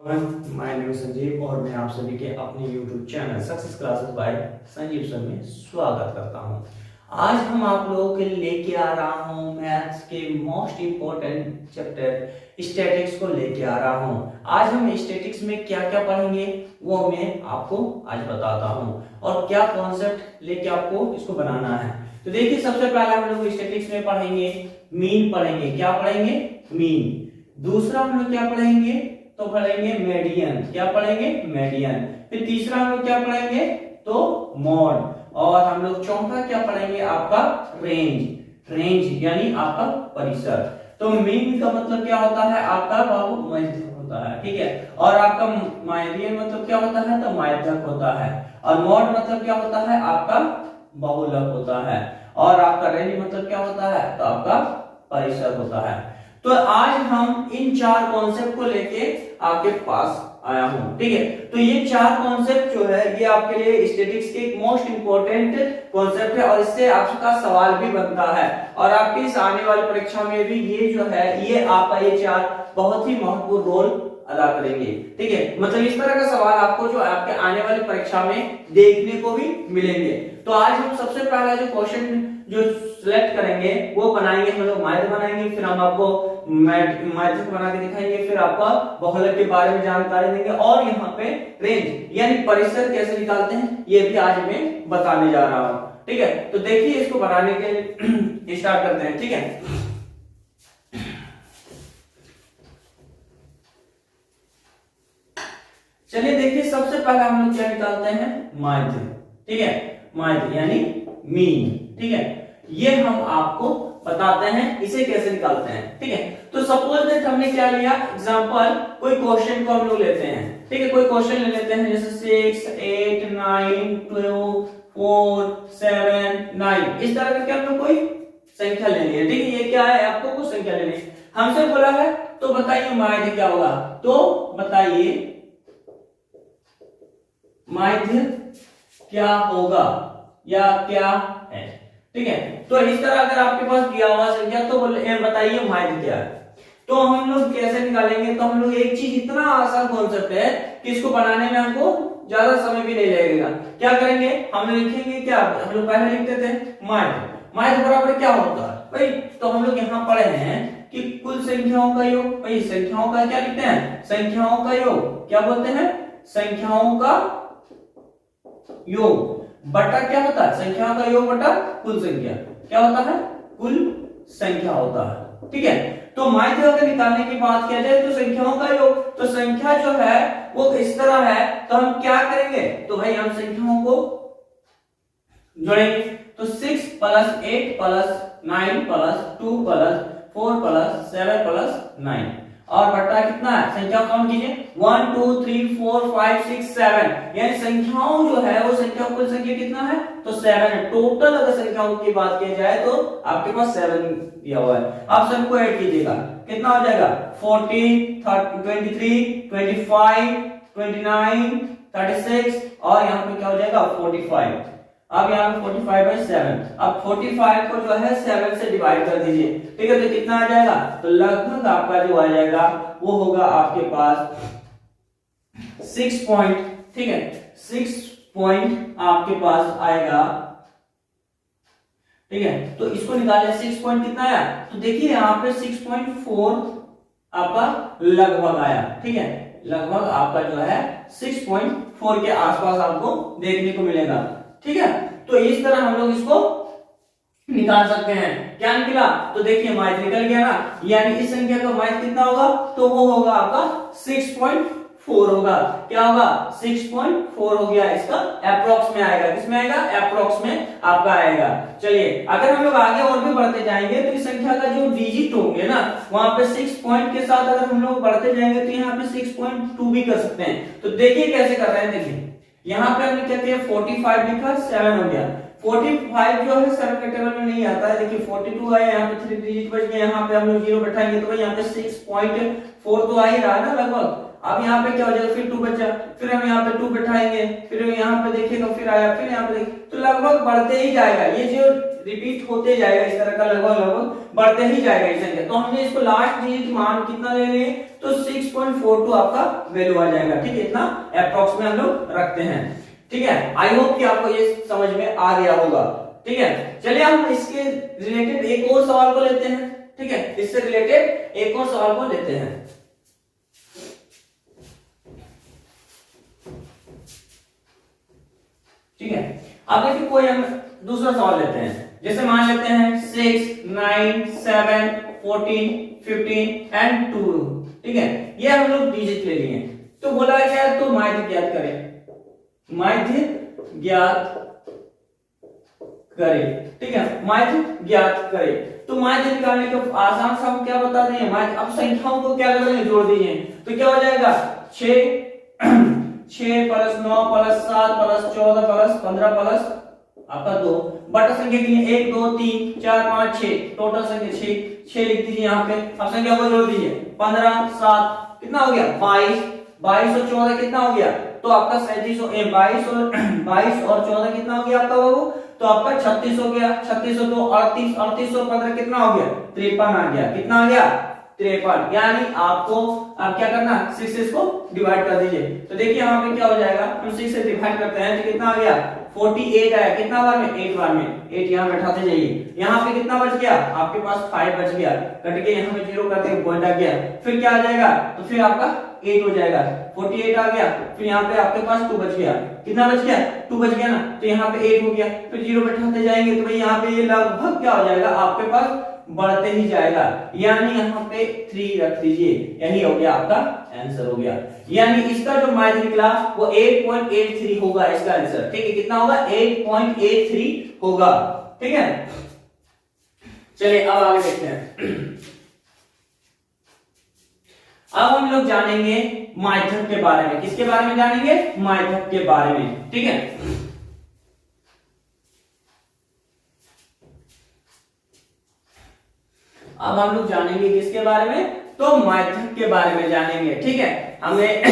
My name Sanjeev और मैं आप सभी के अपने YouTube channel success classes bye Sanjeev sir में स्वागत करता हूं। आज हम आप लोगों के लिए लेके आ रहा हूं मैथ्स के मोस्ट इम्पोर्टेंट चैप्टर स्टैटिक्स को लेके आ रहा हूं। आज हम स्टैटिक्स में क्या क्या पढ़ेंगे वो मैं आपको आज बताता हूं और क्या कॉन्सेप्ट लेके आपको इसको बनाना है। तो देखिए, सबसे पहले हम लोग स्टैटिक्स में पढ़ेंगे मीन पढ़ेंगे। क्या पढ़ेंगे? मीन। दूसरा हम लोग क्या पढ़ेंगे? तो पढ़ेंगे मीडियन। क्या पढ़ेंगे? मीडियन। फिर तीसरा हम लोग क्या पढ़ेंगे? तो मॉड। और हम लोग चौथा क्या पढ़ेंगे? आपका रेंज। रेंज यानी आपका परिसर। तो मीन का मतलब क्या होता है? आपका बाबू मध्यक होता है, ठीक है। और आपका मीडियन मतलब क्या होता है? तो मध्यक होता है। और मॉड मतलब क्या होता है? आपका बहुलक होता है। और आपका रेंज मतलब क्या होता है? तो आपका परिसर होता है। तो आज हम इन चार कॉन्सेप्ट को लेके आपके पास आया हूं, ठीक है। तो ये चार कॉन्सेप्ट जो है ये आपके लिए स्टैटिक्स के एक मोस्ट इंपॉर्टेंट कॉन्सेप्ट है और इससे आपका सवाल भी बनता है और आपकी इस आने वाली परीक्षा में भी ये जो है ये आपका ये चार बहुत ही महत्वपूर्ण रोल अदा करेंगे, ठीक है। मतलब इस तरह का सवाल आपको जो आपके आने वाली परीक्षा में देखने को भी मिलेंगे। तो आज हम सबसे पहला जो क्वेश्चन जो सिलेक्ट करेंगे वो बनाएंगे, हम लोग माध्य बनाएंगे, फिर हम आपको माध्यक बना के दिखाएंगे, फिर आपका बहुलक के बारे में जानकारी देंगे और यहाँ पे रेंज यानी परिसर कैसे निकालते हैं ये भी आज मैं बताने जा रहा हूँ, ठीक है। तो देखिए, इसको बनाने के स्टार्ट करते हैं, ठीक है। चलिए देखिए, सबसे पहले हम लोग क्या निकालते हैं? माध्य, ठीक है। माध्य यानी मीन, ठीक है। ये हम आपको बताते हैं इसे कैसे निकालते हैं, ठीक है। तो सपोज दैट हमने क्या लिया एग्जांपल, कोई क्वेश्चन को हम लोग लेते हैं, ठीक है। कोई क्वेश्चन ले लेते हैं जैसे 6 8 9 12 4 7 9 इस तरह करके हम लोग कोई संख्या लेनी है, ठीक है। ये क्या है? आपको कुछ संख्या लेनी है, हमसे बोला है। तो बताइए माध्य क्या होगा? तो बताइए माध्य क्या होगा या क्या है, ठीक है। तो इस तरह अगर आपके पास दिया हुआ संख्या तो बताइए माध्य क्या है। तो हम लोग कैसे निकालेंगे? तो हम लोग एक चीज, इतना आसान कॉन्सेप्ट है कि इसको बनाने में हमको ज्यादा समय भी नहीं लगेगा। क्या करेंगे? हम लिखेंगे क्या? हम लोग पहले लिखते थे माध्य। माध्य बराबर क्या होता है भाई? तो हम लोग यहाँ पढ़े हैं कि कुल संख्याओं का योग। भाई संख्याओं का क्या लिखते हैं? संख्याओं का योग। क्या बोलते हैं? संख्याओं का योग बटा क्या होता है? संख्याओं का योग बटा कुल संख्या। क्या होता है? कुल संख्या होता है, ठीक है। तो माध्य अगर निकालने की बात किया जाए तो संख्याओं का योग, तो संख्या जो है वो इस तरह है, तो हम क्या करेंगे? तो भाई हम संख्याओं को जोड़ेंगे। तो 6 + 8 + 9 + 2 + 4 + 7 + 9 और बटा कितना है? संख्या काउंट कीजिए 1 2 3 4 5 6 7 यानी संख्याओं जो है वो संख्या कुल संख्या कितना है? तो 7 है। टोटल अगर संख्याओं की बात की जाए तो आपके पास 7 दिया हुआ है। आप सबको ऐड कीजिएगा, कितना हो जाएगा? 40 23 25 29 36 और यहाँ पे क्या हो जाएगा? 45। अब यहाँ पे 45/7। अब 45 को जो है 7 से डिवाइड कर दीजिए, ठीक है। तो कितना आ जाएगा? तो लगभग आपका जो आ जाएगा वो होगा आपके पास 6 पॉइंट, ठीक है। 6 पॉइंट आपके पास आएगा, ठीक है। तो इसको निकाले 6 पॉइंट कितना आया? तो देखिए यहाँ पे 6.4 आपका लगभग आया, ठीक है। लगभग आपका जो है 6.4 के आसपास आपको देखने को मिलेगा, ठीक है। तो इस तरह हम लोग इसको निकाल सकते हैं। क्या निकला? तो देखिए माध्य निकल गया ना, यानी इस संख्या का माध्य कितना होगा? तो वो होगा आपका 6.4 होगा। क्या होगा? 6.4 हो गया। इसका एप्रोक्स में आएगा। किसमें आएगा? एप्रोक्स में आपका आएगा। चलिए, अगर हम लोग आगे और भी बढ़ते जाएंगे तो इस संख्या का जो डिजिट होंगे ना वहां पे 6 पॉइंट के साथ अगर हम लोग बढ़ते जाएंगे तो यहाँ पे 6.2 भी कर सकते हैं। तो देखिए कैसे कर रहे हैं। देखिए यहाँ पे हमने क्या किया? 45 लिखा, 7 हो गया। 45 जो है 7 के टेबल में नहीं आता है। देखिए 42 आया, यहाँ पे 3 डिजिट बच गया। यहाँ पे हम लोग 0 बैठाएंगे तो भाई यहाँ पे 6.4 तो आ ही रहा है ना लगभग। अब यहाँ पे क्या हो जाएगा, फिर 2 बचा, फिर हम यहाँ पे 2 बैठाएंगे, फिर यहाँ पे देखिएगा, फिर आया, फिर यहाँ पे देखिए, तो लगभग बढ़ते ही जाएगा, ये जो रिपीट होते जाएगा इस तरह का, लगभग बढ़ते ही जाएगा ये संख्या। तो हमने इसको लास्ट डिजिट मान कितना ले लिए, तो 6.42 आपका वैल्यू आ जाएगा, ठीक है, इतना अप्रॉक्स में हम लोग रखते हैं, ठीक है। आई होप कि आपको ये समझ में आ गया होगा, ठीक है। चलिए हम इसके रिलेटेड एक और सवाल को लेते हैं, ठीक है, इससे रिलेटेड एक और सवाल को लेते हैं। ठीक है, अब देखिए कोई हम दूसरा सवाल लेते हैं, जैसे मान लेते हैं 6, 9, 7, 14, 15 एंड 2, ठीक है, ये हम लोग डिजिट ले लिए। तो बोला क्या, तो माध्य ज्ञात करें, माध्य ज्ञात करें, ठीक है, माध्य ज्ञात करें। तो माध्य निकालने का आसान सा हम क्या बता दें, माध्य, अब संख्याओं को क्या करेंगे, जोड़ दीजिए, तो क्या हो जाएगा, 6 plus 9 plus 7 plus 14 plus 15 plus आपका 2 बटा संख्या के लिए 1 2 3 4 5 6, टोटल संख्या 6 लिख दीजिए यहाँ पे। अब संख्या को जोड़ दीजिए, 15 7 कितना हो गया, 22 और 14 कितना हो गया, तो आपका 22 और 14 कितना हो गया आपका बाबू, तो आपका 36 हो गया, 36 और 2 38, 38 और 15 कितना हो गया, 53 आ गया, कितना आ गया, 53। यानी आपको अब क्या करना, 6 से इसको डिवाइड कर दीजिए, तो देखिए यहाँ पे क्या हो जाएगा, हम 6 से डिवाइड करते हैं तो कितना आ गया, 48 आया, कितना बार में, 8 बार में, 8 यहाँ बैठाते जाइए, यहाँ पे कितना बच गया, आपके पास 5 बच गया, कट के यहाँ पे 0 करते हैं, पॉइंट आ गया, फिर क्या आ जाएगा, तो फिर आपका 8 हो जाएगा, 48 आ गया, फिर यहाँ पे आपके पास 2 बच गया, कितना बच गया, 2 बच गया ना, तो यहाँ पे 8 हो गया, फिर 0 बैठाते जाएंगे तो भाई यहाँ पे ये लगभग क्या हो जाएगा, आपके पास बढ़ते ही जाएगा, यानी यहाँ पे 3 रख दीजिए, यही हो गया आपका आंसर हो गया, यानी इसका जो माध्य निकला वो 8.83 होगा इसका आंसर, ठीक है, कितना होगा, 8.83 होगा, ठीक है। चलिए अब आगे देखते हैं। अब हम लोग जानेंगे माध्यक के बारे में, किसके बारे में जानेंगे, माध्यक के बारे में, ठीक है। अब हम लोग जानेंगे किसके बारे में, तो माध्यक के बारे में जानेंगे, ठीक है। हमें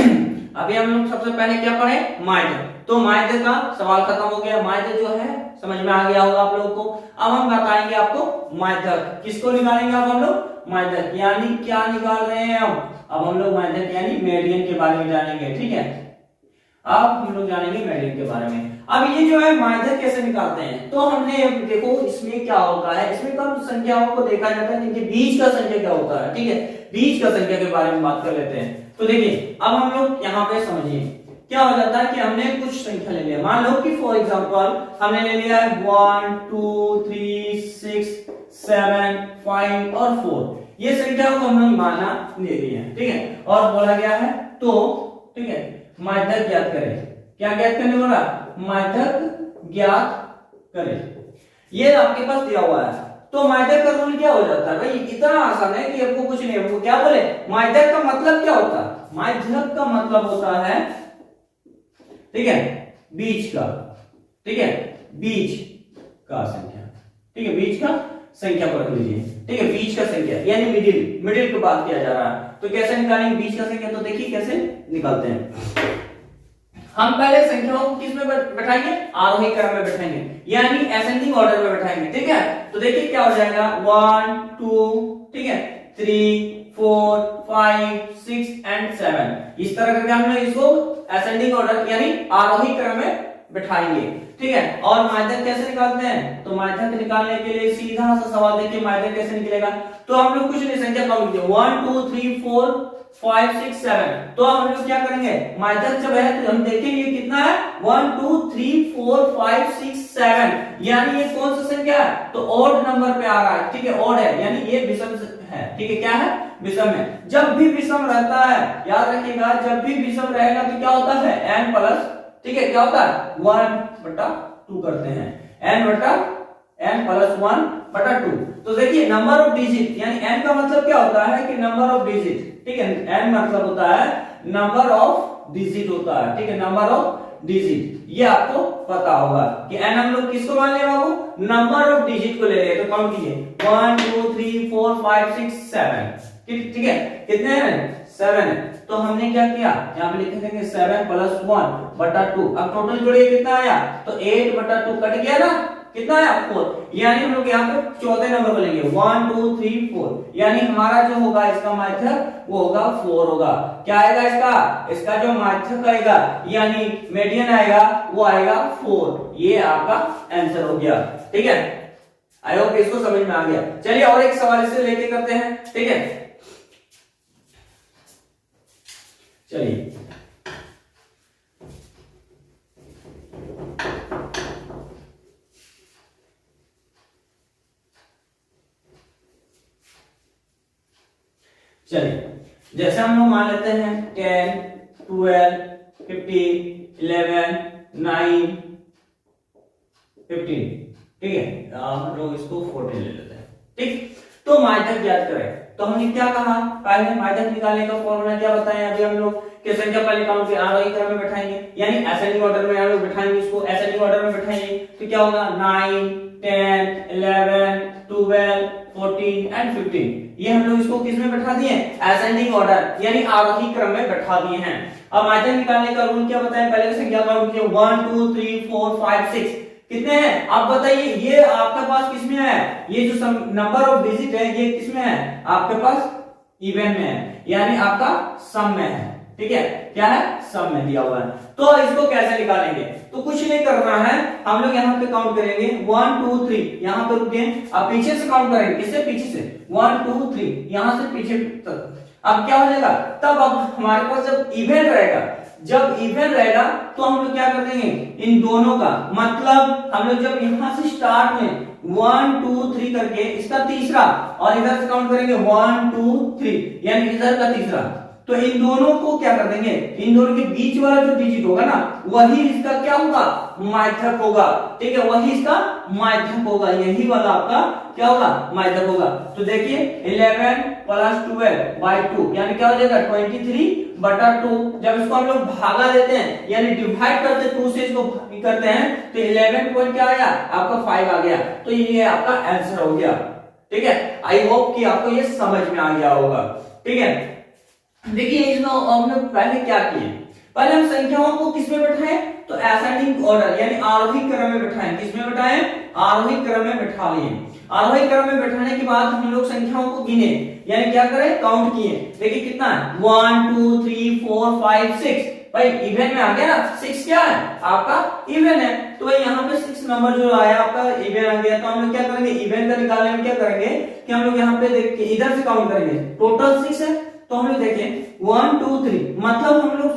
अभी हम लोग सबसे पहले क्या पढ़े, माध्यक, तो माध्य का सवाल खत्म हो गया, माध्य जो है समझ में आ गया होगा आप लोगों को। अब हम बताएंगे आपको माध्यक, किसको निकालेंगे अब हम लोग, माध्यक, यानी क्या निकाल रहे हैं अब हम लोग माध्यक यानी मीडियन के बारे में जानेंगे, ठीक है। अब हम लोग जानेंगे मीडियन के बारे में। अब ये जो है माध्यक कैसे निकालते हैं, तो हमने देखो इसमें क्या होता है, इसमें कम संख्याओं को देखा जाता है, जिनके बीच का संख्या क्या होता है, ठीक है, बीच का संख्या के बारे में बात कर लेते हैं। तो देखिए अब हम लोग यहाँ पे समझिए क्या हो जाता है कि हमने कुछ संख्या ले लिया, मान लो कि फॉर एग्जांपल हमने ले लिया है 1 2 3 6 7 5 और 4, ये संख्याओं को हमने माना ले लिया है, ठीक है, और बोला गया है तो ठीक है माध्यक ज्ञात करें, क्या ज्ञात करने बोला, माध्यक ज्ञात करें, ये आपके पास दिया हुआ है। तो माध्यक का रूल क्या हो जाता है भाई, इतना आसान है कि आपको कुछ नहीं, आपको क्या बोले, माध्यक का मतलब क्या होता है, माध्यक का मतलब होता है, ठीक है, बीच का, ठीक है, बीच का संख्या, ठीक है, बीच का संख्या को रख लीजिए, ठीक है, बीच का संख्या यानी मिडिल की बात किया जा रहा है। तो कैसे निकालेंगे बीच का संख्या, तो देखिए कैसे निकालते हैं। हम पहले संख्याओं को किस में बैठाएंगे, आरोही क्रम में बैठाएंगे, यानी असेंडिंग ऑर्डर में बैठाएंगे, ठीक है। तो देखिए क्या हो जाएगा 1 2 ठीक है 3 4 5 6 एंड 7, इस तरह करके हम लोग इसको असेंडिंग ऑर्डर यानी आरोही क्रम में बैठाएंगे, ठीक है। और माध्यक कैसे निकालते हैं, तो माध्यक निकालने के लिए सीधा सा सवाल देखिए माध्यक कैसे निकलेगा, तो हम लोग कुछ नहीं संख्या कम लिखिए 1 2 3 4 5 6 7, तो हम लोग क्या करेंगे, माध्यक जब है तो हम देखेंगे कितना है 1 2 3 4 5 6 7, यानी ये कौन सा संख्या है, तो ऑड नंबर पे आ रहा है, ठीक है, ऑड है यानी ये विषम है, ठीक है, क्या है, विषम है। जब भी विषम रहता है याद रखिएगा, जब भी विषम रहेगा तो क्या होता है n प्लस, ठीक है, क्या होता है 1/2 करते हैं, n प्लस 1/2। तो देखिए नंबर ऑफ डिजिट यानी n का मतलब क्या होता है कि नंबर ऑफ डिजिट, ठीक है, n मतलब होता है नंबर ऑफ डिजिट होता है, ठीक है, नंबर ऑफ डिजिट, ये आपको पता होगा कि n हम लोग किसको मान ले बाबू, नंबर ऑफ डिजिट को ले रहे, तो काउंट कीजिए 1 2 3 4 5 6 7, ठीक है, कितने हैं 7 है। तो हमने क्या किया, यहाँ पे लिख देंगे 7 प्लस 1 बटा 2। अब टोटल जोड़िए कितना आया, तो 8 बटा 2 कट गया ना, कितना आया 4। यानी हम लोग यहाँ पे चौथे नंबर पर लेंगे 1 2 3 4, यानी हमारा जो होगा इसका माध्यक वो होगा 4 होगा। क्या आएगा इसका जो माध्यक आएगा यानी मीडियन आएगा वो आएगा 4। ये आपका आंसर हो गया। ठीक है, आई होप इसको समझ में आ गया। चलिए और एक सवाल इससे लेके करते हैं। ठीक है, चलिए जैसे हम लोग मान लेते हैं 10 12 15 11 9 15। ठीक है, हम लोग इसको 14 ले लेते हैं। ठीक, तो माध्यक ज्ञात करें। तो हमने क्या कहा, पहले माध्यक निकालने का फॉर्मूला क्या बताया अभी हम लोग कि संख्या पहले काउंट के आरोही क्रम में बैठाएंगे, यानी असेंडिंग ऑर्डर में हम लोग बैठाएंगे, इसको असेंडिंग ऑर्डर में बैठाएंगे। तो क्या होगा 9 10 11 12 14 एंड 15। ये हम लोग इसको किस में बैठा दिए, असेंडिंग ऑर्डर यानी आरोही क्रम में बैठा दिए हैं। अब माध्यक निकालने का रूल क्या बताया, पहले संख्या काउंट किए 1 2 3 4 5 6 कितने हैं आप बताइए। ये आपके पास किसमें है, ये जो नंबर ऑफ डिजिट है ये किसमें है, आपके पास इवन में है, यानी आपका सम में है। ठीक है, क्या है, सम में दिया हुआ है। तो इसको कैसे निकालेंगे, तो कुछ नहीं करना है, हम लोग यहाँ पे काउंट करेंगे 1 2 3, यहाँ पे रुके, अब पीछे से काउंट करेंगे, किससे पीछे से 1 2 3, यहाँ से पीछे तक। अब क्या हो जाएगा, तब अब हमारे पास जब इवन रहेगा तो हम लोग क्या कर देंगे, इन दोनों का मतलब हम लोग जब यहां से स्टार्ट में 1 2 3 करके इसका तीसरा और इधर से काउंट करेंगे 1 2 3 यानी इधर का तीसरा, तो इन दोनों को क्या कर देंगे, इन दोनों के बीच वाला जो डिजिट होगा ना वही इसका क्या होगा, माध्यक होगा। ठीक है, वही इसका माध्यक होगा, यही वाला आपका क्या होगा, माध्यक होगा। तो देखिए 11 प्लस 12 बाई 2 यानी क्या हो जाएगा 23 बटा 2। जब इसको हम लोग भागा देते हैं यानी डिवाइड करते हैं 2 से इसको करते हैं तो 11 पॉइंट क्या आया आपका 5 आ गया। तो ये आपका आंसर हो गया। ठीक है, आई होप कि आपको ये समझ में आ गया होगा। ठीक है, देखिए इसमें हमने पहले क्या किए, पहले हम संख्याओं को किस में बैठाएं, तो असेंडिंग ऑर्डर यानी आरोही क्रम में बैठाएं। किस में बैठाएं, आरोही क्रम में बैठा लिए। आरोही क्रम में बैठाने के बाद हम लोग संख्याओं को गिने यानी क्या करें, काउंट किए। देखिए कितना है 1 2 3 4 5 6, भाई इवन में आ गया ना, 6 क्या है आपका इवन है। तो भाई यहाँ पे 6 नंबर जो आया आपका इवन आ गया। तो हम लोग क्या करेंगे, इवन का निकालने में क्या करेंगे कि हम लोग यहाँ पे देख के इधर से काउंट करेंगे, टोटल 6 है। तो हम लोग देखें 1 2 3 मतलब हम लोग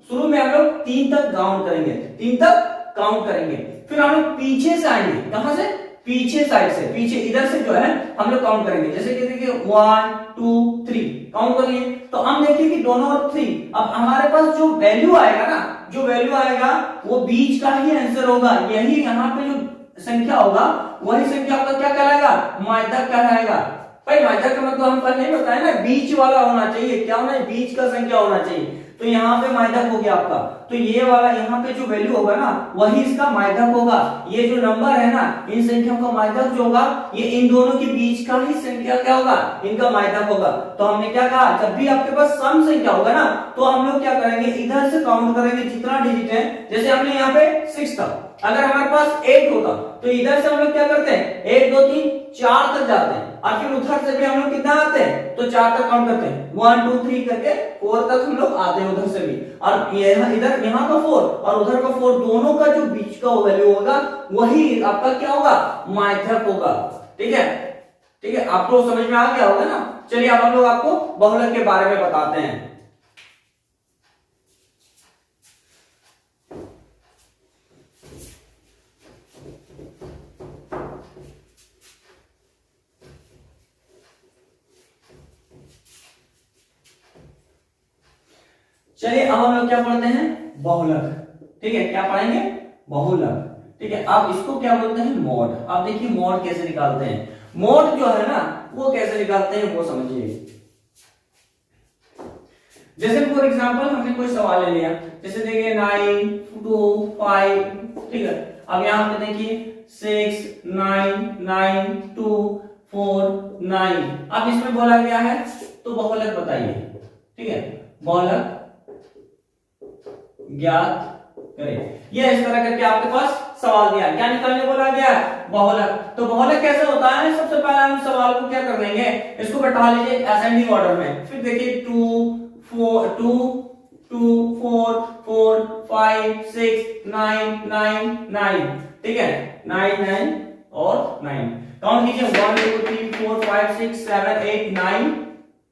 शुरू में हम लोग 3 तक काउंट करेंगे, 3 तक काउंट करेंगे। फिर हम लोग पीछे से आएंगे, कहां से, पीछे साइड से, पीछे इधर से जो है हम लोग काउंट करेंगे। जैसे कि देखिए 1 2 3 काउंट करिए, तो हम देखिए कि दोनों और 3, अब हमारे पास जो वैल्यू आएगा ना, जो वैल्यू आएगा वो बीच का ही आंसर होगा। यही यहाँ पे जो संख्या होगा वही संख्या आपका क्या कहलाएगा, माध्यक कहलाएगा। भाई माध्यक का मतलब हम पहले नहीं बताया ना, बीच वाला होना चाहिए। क्या होना है, बीच का संख्या होना चाहिए। तो यहाँ पे माध्यक हो गया आपका, तो ये वाला यहाँ पे जो वैल्यू होगा ना वही इसका माध्यक होगा। ये जो नंबर है ना, इन संख्याओं का माध्यक जो होगा ये इन दोनों के बीच का ही संख्या क्या होगा, इनका माध्यक होगा। तो हमने क्या कहा, जब भी आपके पास सम संख्या होगा ना तो हम लोग क्या करेंगे, इधर से काउंट करेंगे जितना डिजिट है। जैसे हमने यहाँ पे 6 था, अगर हमारे पास 8 होता तो इधर से हम लोग क्या करते हैं 1 2 3 4 तक जाते हैं, और फिर उधर से भी हम लोग कितना आते हैं, तो 4 तक काउंट करते हैं, 1 2 3 करके 4 तक हम लोग आते हैं उधर से भी। और इधर यहाँ का 4 और उधर का 4 दोनों का जो बीच का वैल्यू होगा वही आपका क्या होगा, माध्यक होगा। ठीक है, ठीक है, आपको समझ में आ गया होगा ना। चलिए अब हम लोग आपको बहुलक के बारे में बताते हैं। चलिए अब हम लोग क्या पढ़ते हैं, बहुलक। ठीक है, क्या पढ़ेंगे, बहुलक। ठीक है, अब इसको क्या बोलते हैं, मॉड। अब देखिए मॉड कैसे निकालते हैं, मॉड जो है ना वो कैसे निकालते हैं वो समझिए। जैसे फॉर एग्जांपल हमने कोई सवाल ले लिया, जैसे देखिए 9 2 5, ठीक है। अब यहाँ पे देखिए 6 9 9 2 4 9। अब इसमें बोला गया है तो बहुलक बताइए। ठीक है, बहुलक ज्ञात करें। ये इस तरह करके आपके पास सवाल दिया, क्या निकालने बोला गया है, बहुलक। तो बहुलक कैसे होता है, सबसे पहले हम सवाल को क्या कर लेंगे, इसको बैठा लीजिए असेंडिंग ऑर्डर में। फिर देखिए 2 4 2 2 4 4 5 6 9 9 9, ठीक है, 9 9 और 9। काउंट कीजिए 1 2 3 4 5 6 7 8 9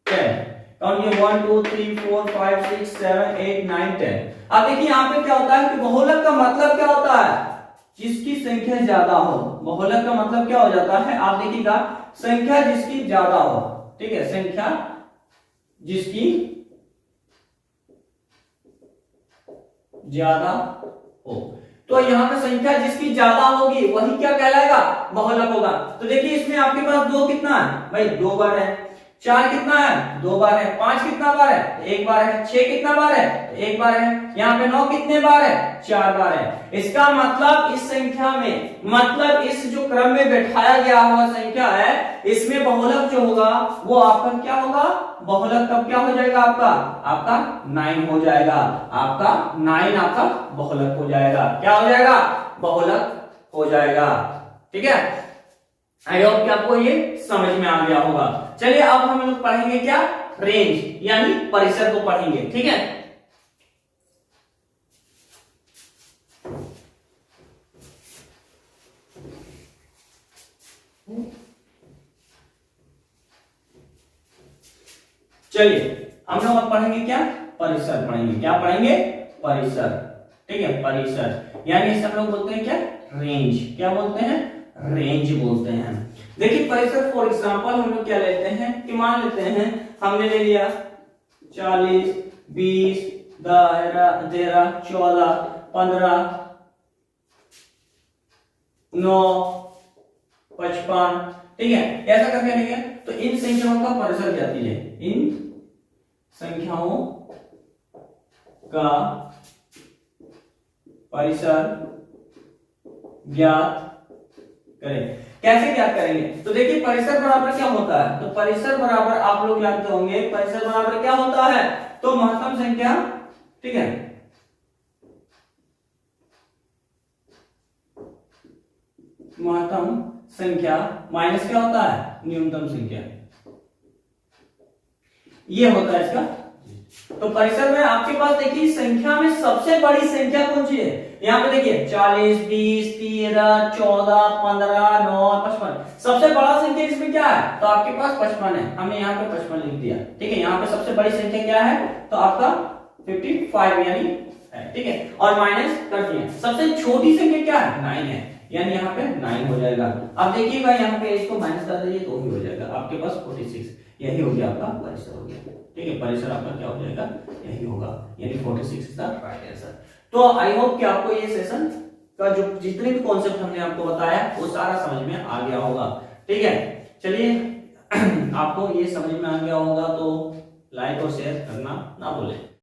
10। काउंट कीजिए 1 2 3 4 5 6 7 8 9 10। अब देखिए यहाँ पे क्या होता है कि बहुलक का मतलब क्या होता है, जिसकी संख्या ज्यादा हो। बहुलक का मतलब क्या हो जाता है, आप देखिएगा, संख्या जिसकी ज्यादा हो, ठीक है, संख्या जिसकी ज्यादा हो। तो यहाँ पे संख्या जिसकी ज्यादा होगी वही क्या कहलाएगा, बहुलक होगा। तो देखिए इसमें आपके पास 2 कितना है भाई, 2 बार है। 4 कितना है, 2 बार है। 5 कितना बार है, 1 बार है। 6 कितना बार है, 1 बार है। यहाँ पे 9 कितने बार है, 4 बार है। इसका मतलब इस संख्या में, मतलब इस जो क्रम में बैठाया गया हुआ संख्या है, इसमें बहुलक जो होगा वो आपका क्या होगा, बहुलक कब क्या हो जाएगा, आपका 9 हो जाएगा। आपका 9 आपका बहुलक हो जाएगा। क्या हो जाएगा, बहुलक हो जाएगा। ठीक है, आई होप कि आपको ये समझ में आ गया होगा। चलिए अब हम लोग पढ़ेंगे क्या, रेंज यानी परिसर को पढ़ेंगे। ठीक है, चलिए हम लोग अब पढ़ेंगे क्या, परिसर पढ़ेंगे। क्या पढ़ेंगे, परिसर। ठीक है, परिसर यानी इसे हम लोग बोलते हैं क्या, रेंज। क्या बोलते हैं, रेंज बोलते हैं। देखिए परिसर, फॉर एग्जांपल हम लोग क्या लेते हैं कि मान लेते हैं हमने ले लिया 40 20 13 14 15 9 55, ठीक है, ऐसा करके लेंगे। तो इन संख्याओं का परिसर ज्ञात कीजिए, इन संख्याओं का परिसर ज्ञात करें। कैसे ज्ञात करेंगे, तो देखिए परिसर बराबर क्या होता है, तो परिसर बराबर आप लोग जानते होंगे, परिसर बराबर क्या होता है, तो महत्तम संख्या, ठीक है, महत्तम संख्या माइनस क्या होता है, न्यूनतम संख्या। ये होता है इसका। तो परिसर में आपके पास देखिए संख्या में सबसे बड़ी संख्या कौन सी है, यहाँ पे देखिए 40 20 13 14 15 9 55, सबसे बड़ा संख्या इसमें क्या है, तो आपके पास 55 है। हमने यहाँ पे 55 लिख दिया। ठीक है, यहाँ पे सबसे बड़ी संख्या क्या है, तो आपका 55 यानी है। ठीक है, और माइनस कर दिए। सबसे छोटी संख्या क्या है, 9 है, यानी यहाँ पे 9 हो जाएगा। अब देखिएगा यहाँ पे इसको माइनस कर दीजिए तो ही हो जाएगा आपके पास 46। यही हो गया आपका परिसर हो गया। ठीक है, परिसर आपका क्या हो जाएगा, यही होगा, यानी 46 इज द राइट आंसर। तो आई होप कि आपको ये सेशन का जो जितने भी कॉन्सेप्ट हमने आपको बताया वो सारा समझ में आ गया होगा। ठीक है, चलिए आपको ये समझ में आ गया होगा तो लाइक और शेयर करना ना भूलें।